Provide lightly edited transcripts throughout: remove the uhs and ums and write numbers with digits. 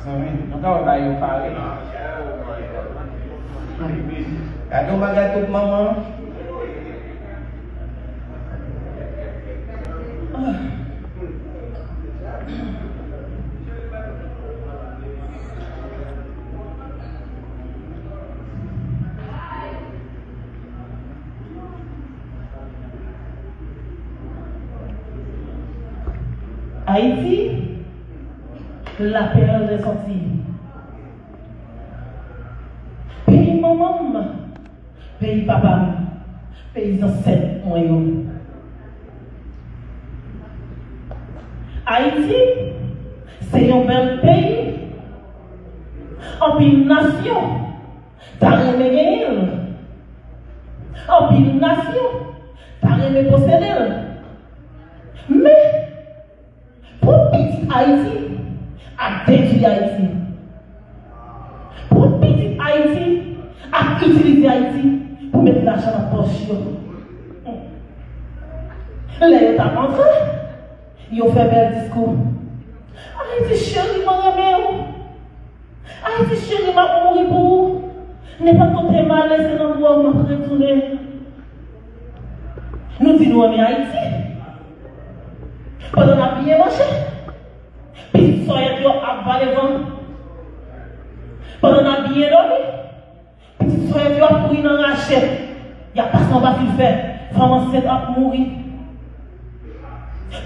Engkau tayo kali. Kado magatuk mama. Haïti, la période est sortie. Pays maman, pays papa, pays ancêtres, moi. Haïti, c'est un bel pays, en une nation, t'as aimé gagner, en une nation, t'as aimé posséder. Mais, pour petit Haïti, à détruire Haïti. Pour petit Haïti, à utiliser Haïti pour mettre l'argent dans la poche. Là, ils ont rentré, ils ont fait un bel discours. Haïti chérie, m'a ramé. Haïti chérie, m'a mouru pour vous. N'est pas compté mal, c'est l'endroit où m'a retourné. Nous disons, nous, Haïti. Pendant la bien mangé, puis soyez tu avalé vent. Pendant la bien dormi, puis soyez tu as pourri dans la chair. Il n'y a pas ce qu'on va faire. Femme enceinte a mourir.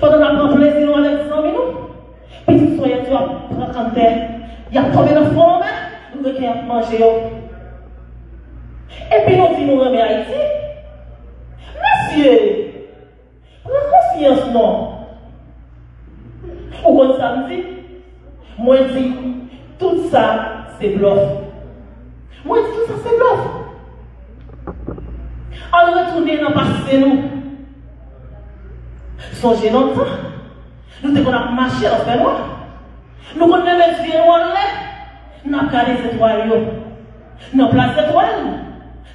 Pendant la prendre plaisir dans Alexandre, puis soyez tu as prendre terre. Il y a combien de femmes nous devons manger. Et puis nous disons, nous remettons Haïti. Monsieur, prenez confiance, non. Ou comme ça me dit, moi je dis, tout ça c'est bluff. Moi je dis, tout ça c'est bluff. On retourne dans le passé, nous. Songez longtemps. Nous devons marcher dans ce noir. Nous connaissons les yeux en l'air. Nous avons regardé les étoiles. Nous avons place d'étoiles.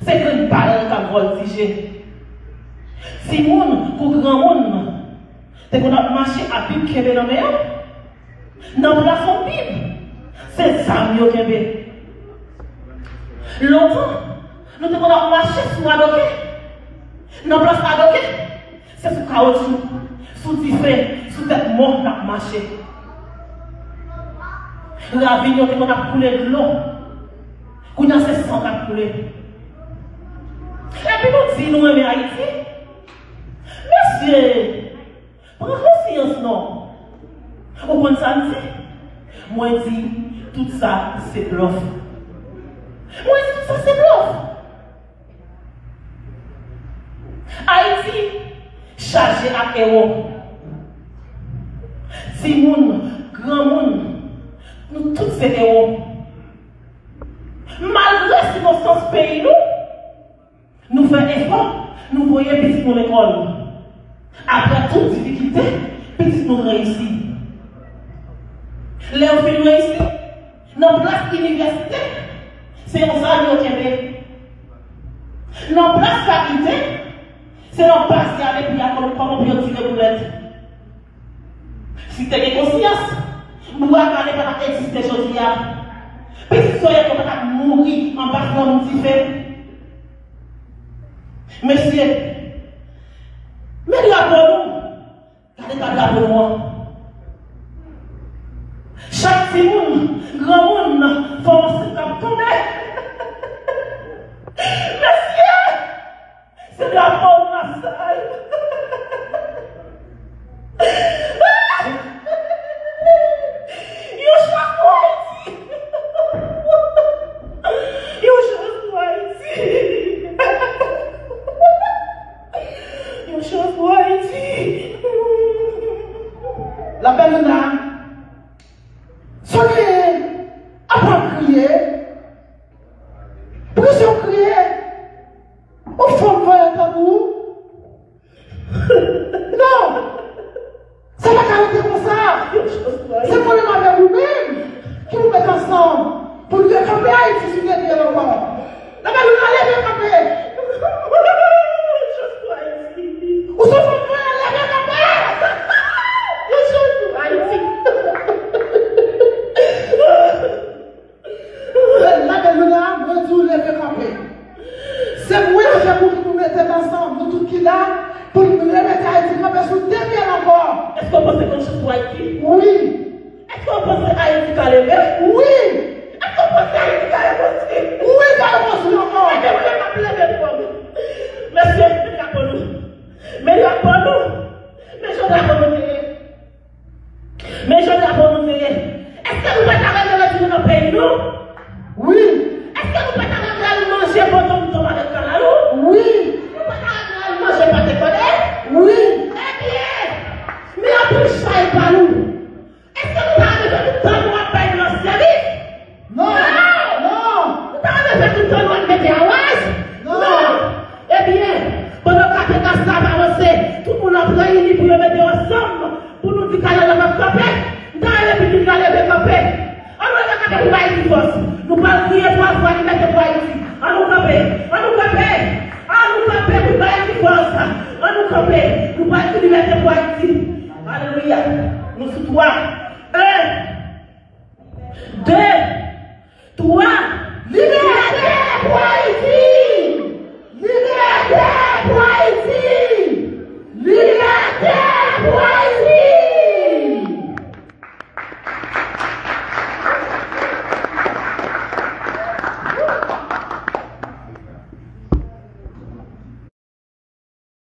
C'est que une balle qui a voltigé. Si moun, pour grand monde, c'est qu'on a marché à Bible qui est dans le meilleur. Dans la façon Bible, c'est ça mieux qui est. Longtemps, nous devons marcher sous Adoké. Dans la place Adoké, c'est sous caoutchouc, sous tifé, sous tête morte, on a marché. La vie, on a coulé de l'eau. On a ce sang qui a coulé. Et puis nous disons, nous aimons Haïti. Monsieur, prends conscience, non. Au point de ça, moi, je dis, tout ça, c'est bluff. Moi, je dis, tout ça, c'est bluff. Haïti, chargé à héros. Si moun, grand moun, nous tous ces héros. Malgré circonstances pays, nous faisons effort, nous voyons petit pour l'école. Après toute difficulté, petit nous réussit. Les enfants réussissent. Dans la place université, c'est un salaire qui est. Dans la place faculté, c'est un patient et puis il y a comment on peut tirer boulette. Si tu as conscience, nous allons regarder pendant exister aujourd'hui. Petit soyez comme ça mourir en bas de notre fait. Monsieur, mais là pour nous, regardez pas là pour moi. Chaque petit monde, grand monde, force à tomber. Monsieur, c'est de la mort dans la salle. Pour nous remettre à Haïti, nous sous 2 pieds encore. Est-ce qu'on pense qu'on se pour Haïti? Oui. Est-ce qu'on pense à Haïti qu'à lever? Oui. Est-ce qu'on pense à Haïti qu'à lever? Oui, qu'à lever encore. Monsieur, mais pour nous. Mais pour nous. Mais je dois pour nous. Mais je dois pour nous. Est-ce que nous pouvons arrêter de notre pays, nous? Oui. Est-ce que nous pouvons arrêter de manger pour tomber avec le canal? Oui. Nous pouvons arrêter de manger pour te connaître? Oui. Eh bien, mais en plus, ça est pas nous. Est-ce que nous avons fait tout le temps nous payer notre service? Non. Non. Nous avons fait tout le temps nous mettre à l'ouest? Non. Eh bien, pendant que nous avons avancé, tout le monde a pris une pour nous mettre ensemble, pour nous dire qu'il y a notre campé, dans les petits dans les campé. Alors, nous avons fait une force. Nous parlons de 3 fois, nous mettons pour ici. À nous camper, à nous camper, à nous camper, nous parlons de force. À nous camper, nous parlons de mettre pour ici. Alléluia. Nous sommes 3. 1, 2, 3. Libéré.